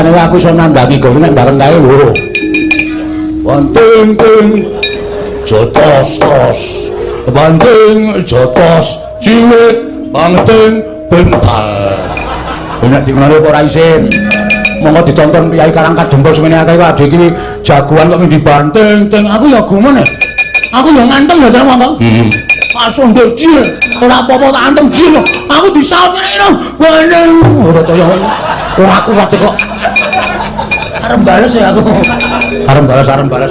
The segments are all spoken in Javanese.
liyane aku iso nandhangi gone nek bareng kae lho. Banting ting jotos tos. Banting jotos cilik banting bentar. Nek dikenali kok ora isin. Monggo ditonton Kyai Karangkadempul semene akeh kok ade iki jagoan kok dibanting ting. Aku ya gumun. Aku ya nganteng lho monggo. Langsung dadi ora apa-apa tak antem jin. Aku disaut ngene. Banting. Ora kaya ora kuat kok. Arep bales ya aku. Arep bales.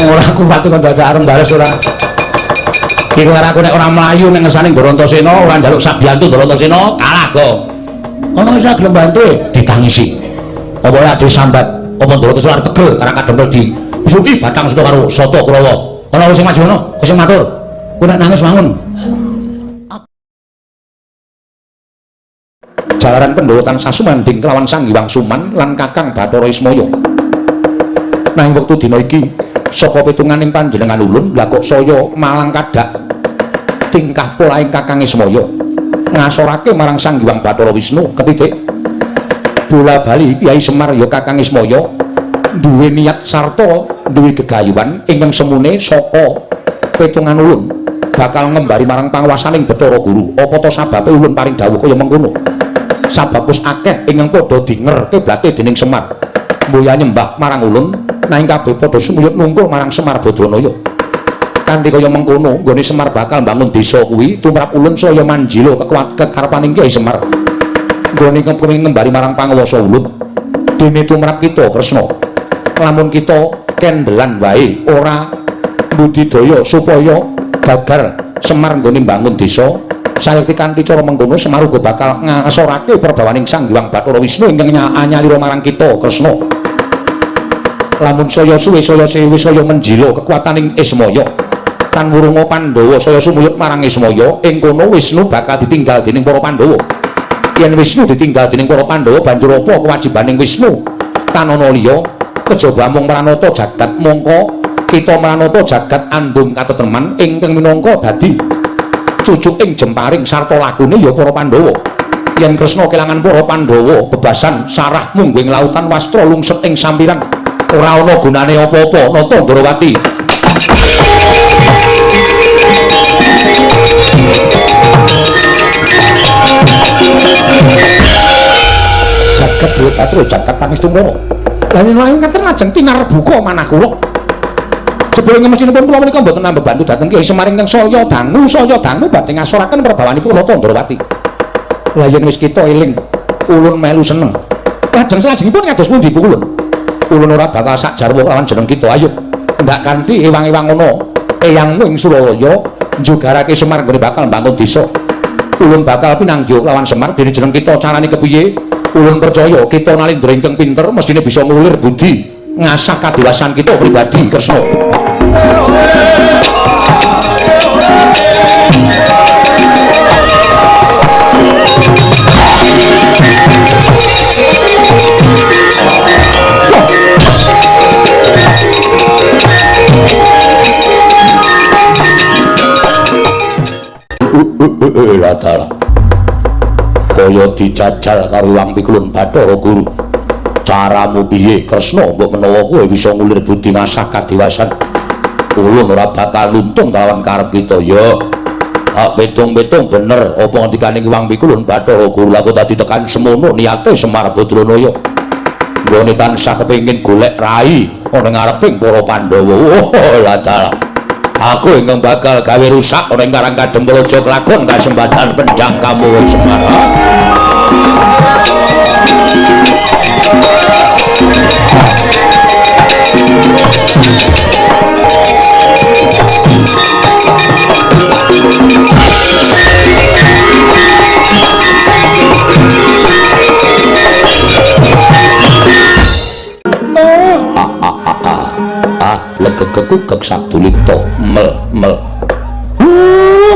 Ora kuat kok dadak arep bales ora. Iki karo aku nek ora mlayu ning ngersane Gorontasena, ora njaluk Sabyantu Gorontasena, kalah kok. Ana iso gelem bantu ditangisi. Apa ora ade sambat, apa Gorontasena arep tegel Karangkadempul di bisuki batang suda karo Sata Kurawa. Ana sing maju ana, sing matur. Ku nek nangis wangun. Jalaran Pandhawa tansah sumanding kelawan Sang Hyang Suman lan Kakang Bathara Ismaya. Nang wektu dina iki saka pitunganing panjenengan ulun lha kok saya malang kadak tingkah polaing Kakang Ismaya ngasorake marang Sang Hyang Bathara Wisnu ketitik bola bali Kyai Semar ya Kakang Ismaya duwe niat sarta duwe gegayuhan ingkang semune saka pitungan ulun bakal ngembari marang panguwasaning Bathara Guru apa to sababe ulun paring dawuh kaya mengkono sabab wis akeh ingkang padha dinger kiblate dening Semar mboya nyembah marang ulun nanging kabeh padha sumuyut nungkul marang Semar Badranaya kanthi kaya mengkono nggone Semar bakal mbangun desa kuwi tumrap ulun saya manjila kekarepaning Kyai Semar nggone kepengin ngembari marang panguwasa ulun dene tumrap kita Kresna lamun kita kendelan wae ora budidaya supaya gagar Semar nggone mbangun desa sayekti kanthi cara mengkono Semar uga bakal ngasorake perbawaning Sang Hyang Bathara Wisnu ingkang anyalira marang kita Kresna lamun saya suwe saya sewu saya menjila kekuataning Ismaya tan wurunga Pandhawa saya sumuyut marang Ismaya ing kono Wisnu bakal ditinggal dening para Pandhawa yen Wisnu ditinggal dening para Pandhawa banjur apa kewajibaning Wisnu tan ana liya kejaba mung Pranata jagat mongko kita Pranata jagat andung katetreman ingkang minangka dadi cucuking jemparing sarta lakune ya para Pandhawa yen Kresna kelangan para Pandhawa bebasan sarah mungging lautan wastra lungset ing sampiran ora ana gunane apa-apa Nata Ndrawati jagat Dewa Patra jagat Panistungkara lan yen ngaten lajeng tinarbuka manah kula jebule ngemesinipun kula menika mboten nambah bantu dhateng Kyai Semar ingkang saya dangu badhe ngasoraken perbawanipun Nata Ndrawati lha yen wis kita eling ulun melu seneng lajeng salajengipun kados pundi ulun ulun ora bakal sak jarwa lawan jeneng kita ayo ndak kanthi ewang-ewang ngono eyangmu ing Suralaya njugarake Semar nggone bakal mbangun desa ulun bakal pinanggih lawan Semar dene jeneng kita carane kepiye ulun percaya kita nalindra ingkang pinter mestine bisa ngulir budi ngasah kadiwasan kita pribadi Kresna Latala kaya dijajal karo Hyang Pikulun Bathara Guru caramu piye Kresna mbok menawa kowe bisa ngulir budi ngasah kadiwasan ulun ora bakal luntung kalawan karep kita ya betung-betung bener apa ngendikane Hyang Pikulun Bathara Guru lha kok dadi tekan semono niate Semar Badranaya nggone tansah kepengin golek rai ana ngareping para Pandhawa latala aku ingkang bakal gawe rusak ora ing Karangkadempul aja kelakon kasempatan pendang kamu Semar legegegugeg Sabdulita mel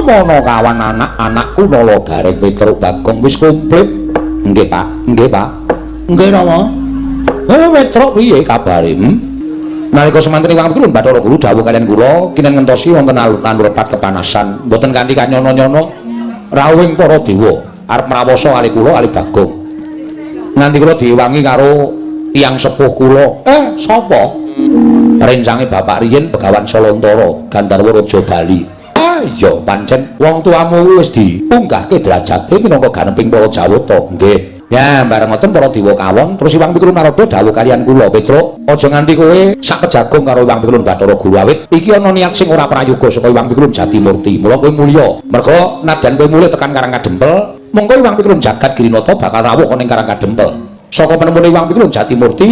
mono kawan anak-anakku nala gareng Petruk Bagong wis komplit nggih Pak nggih napa Petruk piye kabare nalika semantri Hyang Pikulun Bathara Guru dawuh kaliyan kula kinen ngentosi wonten alun-alun repat kepanasan mboten kanthi kanyono-nyono rawuhing para dewa arep mrawasa kali kula kali Bagong Nganti kula diwangi karo tiyang sepuh kula. Sapa? Rencange bapak riyin Begawan Solontara, Gandharwa Raja Bali. Iya pancen wong tuamu wis diunggahke derajate minangka ganeping para Jawata. Nggih. Ya bareng ngoten para dewa kawon terus Iwang Pikulun Narada dawuh kaliyan kula Petruk, aja nganti kowe sak kejagung karo Iwang Pikulun Bathara Guru awit iki ana niat sing ora prayoga saka Iwang Pikulun Jatimurti. Mula kowe mulya. Merga nadyan kowe mulih tekan Karang Kadempel, mongko Iwang Pikulun Jagat Girinata bakal rawuh ning Karang Kadempel. Saka penemune Iwang Pikulun Jatimurti,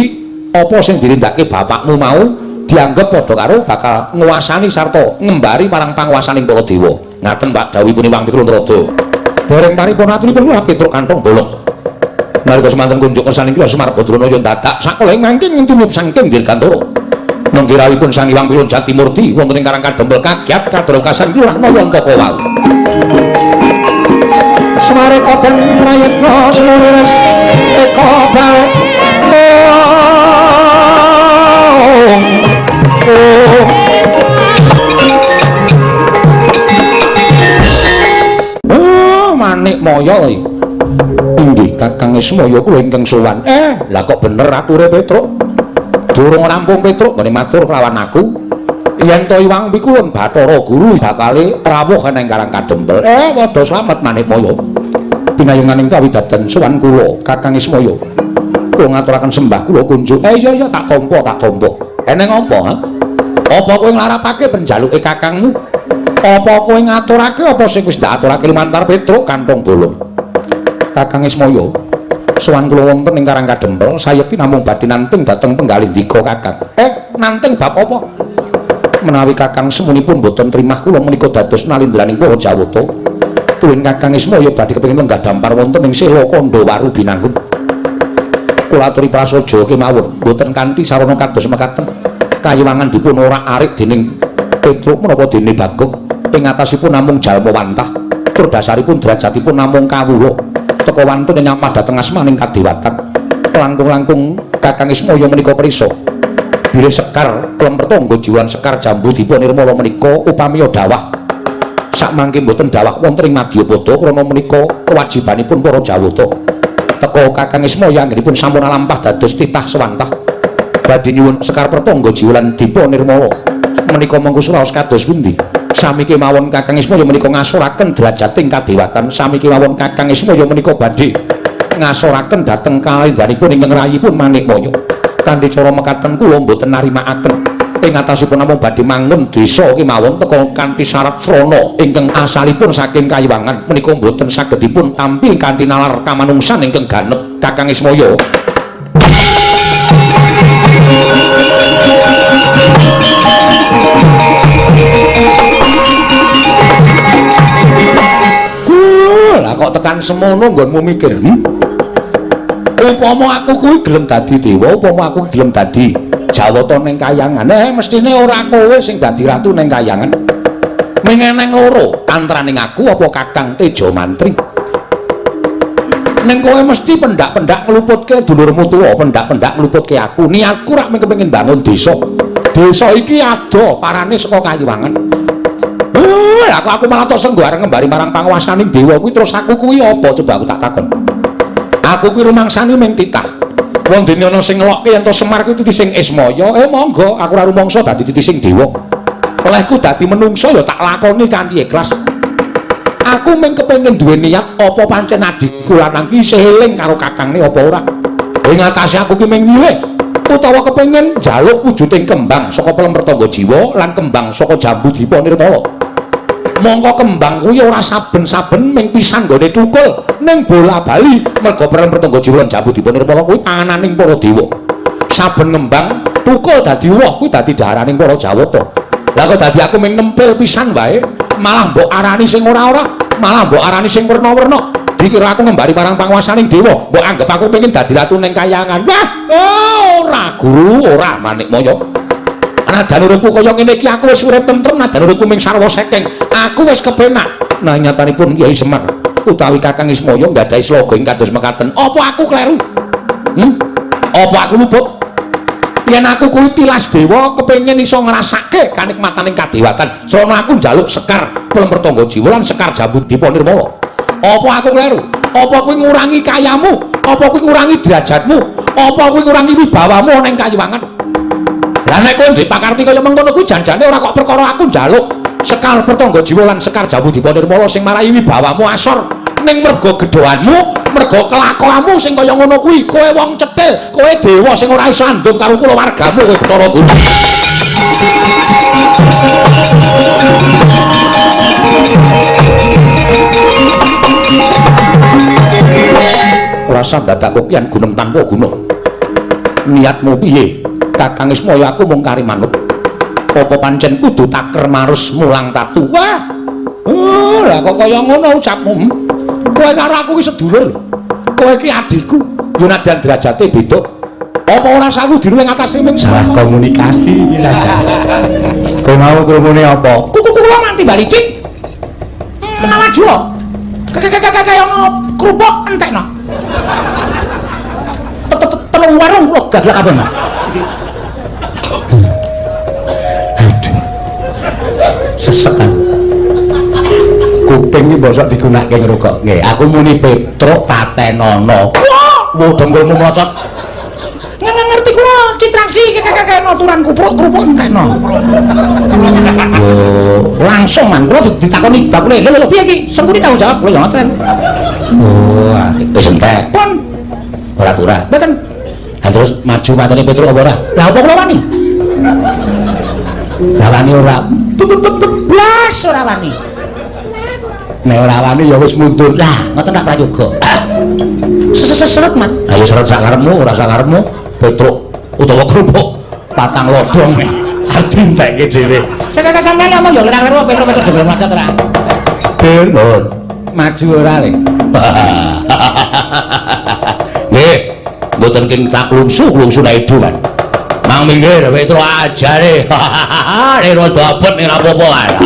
apa sing dirindakake bapakmu mau dianggep padha karo bakal nguasani sarta ngembari marang panguwasaning para dewa. Ngaten Pak dawuhipun Iwang Pikulun Narada. Dereng paripurna aturipun kula Petruk kantong bolong. Nalika semanten kunjuk kersane kula Sumarbadrana dadak sakoleh mangking ngintunup saking dirgantara. Nenggirawipun Sang Hyang Pikulun Jatimurti wonten ing Karang Kadempel kagyat kadrokasan kula Nayantaka wau. Semare koden prayitna seluruh eka balik. Manik Maya inggih Kakang Ismaya kula ingkang sowan. Lah kok bener ature Petruk? Durung rampung Petruk ngene matur kelawan aku. Yen to Iwang Pikulun Bathara Guru bakale rawuh ning Karang Kadempel. Padha slamet Manik Maya. Pinayunganing kawidaden sowan kula Kakang Ismaya. Kula ngaturaken sembah kula kunjuk. Iya tak tampa. Eneng apa? Apa kowe nglarapake penjaluke kakangmu? Apa kowe ngaturake apa sing wis diaturake lumantar Petruk kantong bolong? Kakang Ismaya, sowan kula wonten ing Karang Kadempel, sayekti namung badhe nanting dhateng penggalih ndika Kakang. Nanting bab apa? Menawi Kakang semunipun boten trimah kula menika dados nalindraning para Jawata, tuwin Kakang Ismaya badhe kepengin lenggah dampar wonten ing Sela Kandawaru Binangun. Kula aturi prasaja kemawon, boten kanthi sarana kados mekaten. Kayiwangan dipun ora arik dening Petruk menapa dene Bagong ing atasipun namung jalma wantah, tur dasaripun derajatipun namung kawula. Teka wantun nyamah dhateng asmaning kadewatan. Langkung-langkung Kakang Ismaya menika prisa bilih Sekar Klempertangga Jiwan Sekar Jambu Dipa Nirmala menika upami dawah sakmangke boten dawah wonten ing Madyapada krana menika kewajibanipun para Jawata. Teka Kakang Ismaya anggenipun sampun lampah dados titah sewantah badhe nyuwun Sekar Pertangga Jiwan Dipa Nirmala menika monggo suraos kados pundi? Sami kemawon Kakang Ismaya menika ngasuraken drajating kadewatan. Sami kemawon Kakang Ismaya menika badhe ngasuraken dhateng kalendhanipun ingkang rayipun Manik Maya. Kanthi cara mekaten kula mboten narimakaken ing atasipun namung badhe mangun desa kemawon teka kanthi syarat srana ingkang asalipun saking Kayiwangan menika mboten saged dipun tampi kanthi nalar kamanungsan ingkang ganep. Kakang Ismaya lah kok tekan semono nggonmu mikir, upama aku kuwi gelem dadi dewa, upama aku gelem dadi Jawata ning Kahyangan, mestine ora kowe sing dadi ratu ning Kahyangan. Ming eneng loro antaraning aku apa Kakang Teja Mantri. Ning kowe mesti pendak-pendak ngluputke dulurmu tuwa, pendak-pendak ngluputke aku. Niatku rak mung kepengin bangun desa. Desa iki ada parane saka Kayiwangan. Aku malah tok senggo arep ngembari marang panguwasaning dewa kuwi terus aku kuwi apa coba aku tak takon. Aku kuwi rumangsane mung titah. Wong dene ana sing ngelokke yen to Semar kuwi titi sing Ismaya, monggo aku ora rumangsa dadi titi sing dewa. Olehku dadi menungsa ya tak lakoni kanthi ikhlas. Aku mung kepengin duwe niat apa pancen adikku lanang ki seling karo kakangne apa ora. Ing atase aku ki mung nyilih utawa kepengin njaluk wujuding kembang saka Klempertangga Jiwa lan kembang saka Jambu Dipa Nirmala. Mongko kembang kuwi ora saben-saben ming pisan nggone thukul ning bola bali merga Klempertangga Jiwa lan Jambu Dipa Nirmala kuwi pangananing para dewa. Saben ngembang thukul dadi woh kuwi dadi dhaharaning para Jawata. Lah kok dadi aku ming nempel pisan wae malah mbok arani sing ora-ora, malah mbok arani sing werna-werna. Dikira aku ngembari marang panguwasaning dewa, mbok anggap aku pengin dadi ratu ning Kahyangan. Wah, ora Guru, ora Manik Maya. Nadan uripku kaya ngene iki aku wis urip tentrem, nadan uripku ming sarwa saking. Aku wis kepenak. Nah nyatanipun Kyai Semar utawi Kakang Ismaya nggadahi sloga ing kados mekaten. Apa aku kleru? Apa aku luput? Yen aku kuwi tilas dewa kepengin iso ngrasake kanikmataning kadewatan. Sono aku njaluk Sekar Klempertangga Jiwa lan Sekar Jambu Dipa Nirmala. Apa aku kleru? Apa kowe ngurangi kayamu Apa kuwi ngurangi derajatmu? Apa kuwi ngurangi wibawamu ana ing Kayuwangen? Lah nek kowe ndek pakarti kaya mengkono kuwi janjane ora kok perkara aku njaluk Sekar Pertangga Jiwa lan Sekar Jambudipun Nirmala sing marai wibawamu asor ning merga gedhoanmu, merga kelakuanmu sing kaya ngono kuwi. Kowe wong cetil, kowe dewa sing ora iso andum karo kulawargamu kowe Bathara Guru. Ora sambadak kopian gunung tanpa guna. Niatmu piye? Kakang Ismaya aku mung kari manut. Apa pancen kudu taker marus mulang tatu? Wah. Oh, lah kok kaya ngono ucapmu. Kowe karo aku ki sedulur. Kowe ki adikku. Yo nadyan derajate beda. Apa ora saku diru ing atase ming salah komunikasi iki saja. Kowe mau krungune apa? Kuku kula nganti balicik. Menawa maju. Kaya ngono krupuk entekno. Telung warung kula gaglak kabeh. Sesekan kuping iki bosok digunakake ngrokok. Nggih, aku muni Petruk Patenono. Wo dongkulmu mlocot. Ngerti kula citraksi kakek aturan kupruk-krupuk entekno. Yo, langsung man kula ditakoni bakule. Lho piye iki? Sengkuni tanggung jawab kula yo ngoten. Oh, wis entek. Pun ora-ora. Mboten. Terus maju matane Petruk apa ora? Lah apa kula wani? Lah wani ora. Blas ora wani. Nek ora wani ya wis mundur. Lah, ngoten tak prayoga. Seret mat. Ayo seret sak karepmu, ora sak karepmu. Petruk utawa krupuk patang lodong arti entekke dhewe. Sampeyan ngomong ya ora Petruk dhewe macet ora. Bener. Maju ora le. Nggih, mboten king tak klungsu naidu kan. Mang minggir Petruk ajare. Nek rada abot nek ora apa-apa.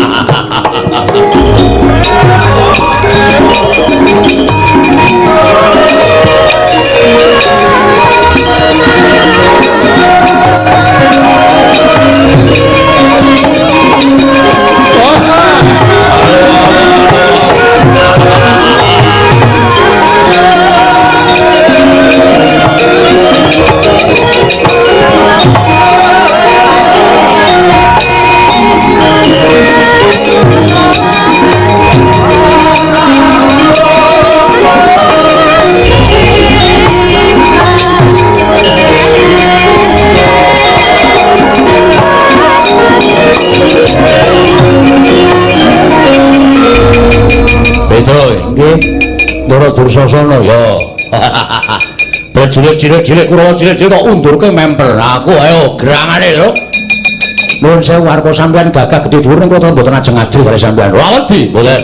Nggih, Ndara Dursasana ya. Cilik-cilik Kurawa cilik-cilik kok undurke memper. Aku ayo gerangane lho. Nuwun sewu arep sampeyan gagah gedhe dhuwur ning kota mboten ajeng adil karo sampeyan. Ora wedi, mboten.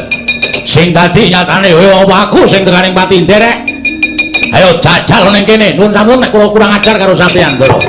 Sing dadi nyatane apa aku sing tekaning pati nderek. Ayo jajal ning kene. Nuwun sampun nek kula kurang ajar karo sampeyan, Ndara.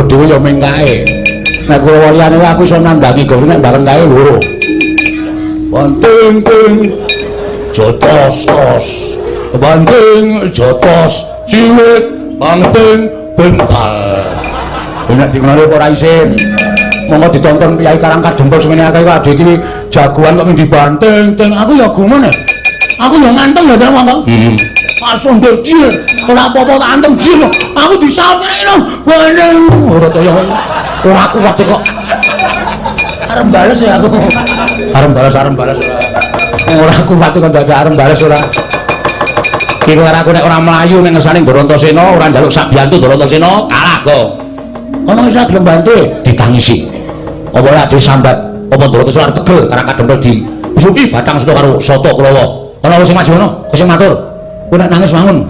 Dhewe ya ming kae. Nek kula waliyane aku iso nandhangi gawe nek bareng kae loro. Banting jotos. Banting jotos cilik banting bental. Nek dingenane ora isin. Monggo ditonton Kyai Karang Kadempel semene akeh kok adhe iki jagoan kok dibanting. Aku ya gumun. Aku yo ngantem lho Jare monggo. Langsung dicil. Ora apa-apa tak antem jil. Aku disampeni lho. Ora kaya ora kuat kok. Arep bales ya aku. Arep bales ora kuat kok dadak arep bales ora. Iki karo aku nek ora mlayu ning ngersane Gorontasena ora njaluk sabiyantu Gorontasena kalah kok. Kono isa gelem bantu ditangisi. Apa lak disambat apa Gorontasena arep tegel karang kadempel di biruki batang soto karo soto Kurawa. Ana sing maju ana, sing matur. Kowe nek nangis wangun